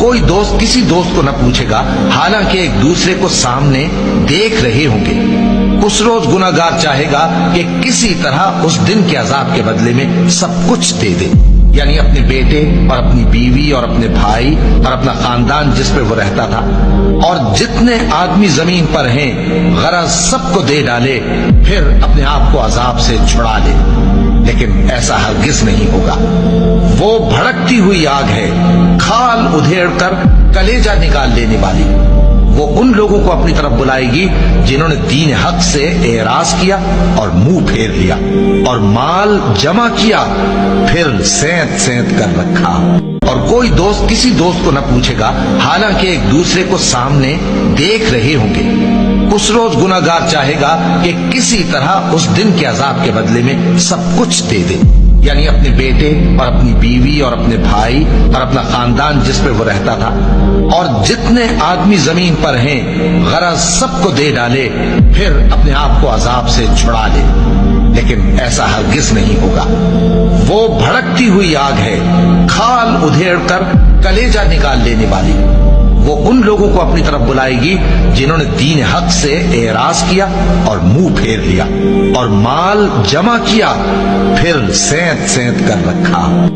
کوئی دوست کسی دوست کو نہ پوچھے گا، حالانکہ ایک دوسرے کو سامنے دیکھ رہے ہوں گے۔ اس روز گناہگار چاہے گا کہ کسی طرح اس دن کے عذاب کے بدلے میں سب کچھ دے دے، یعنی اپنے بیٹے اور اپنی بیوی اور اپنے بھائی اور اپنا خاندان جس پہ وہ رہتا تھا، اور جتنے آدمی زمین پر ہیں غرض سب کو دے ڈالے، پھر اپنے آپ کو عذاب سے چھڑا لے۔ لیکن ایسا ہرگز نہیں ہوگا۔ وہ بھڑکتی ہوئی آگ ہے، کھال ادھیڑ کر کلیجہ نکال لینے والی۔ وہ ان لوگوں کو اپنی طرف بلائے گی جنہوں نے دین حق سے اعراض کیا اور منہ پھیر لیا، اور مال جمع کیا پھر سینت سینت کر رکھا۔ اور کوئی دوست کسی دوست کو نہ پوچھے گا، حالانکہ ایک دوسرے کو سامنے دیکھ رہے ہوں گے۔ اس روز گناہگار چاہے گا کہ کسی طرح اس دن کے عذاب کے بدلے میں سب کچھ دے دے، یعنی اپنے بیٹے اور اپنی بیوی اور اپنے بھائی اور اپنا خاندان جس پہ وہ رہتا تھا، اور جتنے آدمی زمین پر ہیں غرض سب کو دے ڈالے، پھر اپنے آپ کو عذاب سے چھڑا لے۔ لیکن ایسا ہرگز نہیں ہوگا۔ وہ بھڑکتی ہوئی آگ ہے، کھال ادھیڑ کر کلیجہ نکال لینے والی۔ وہ ان لوگوں کو اپنی طرف بلائے گی جنہوں نے دین حق سے اعراض کیا اور منہ پھیر لیا، اور مال جمع کیا پھر سینت سینت کر رکھا۔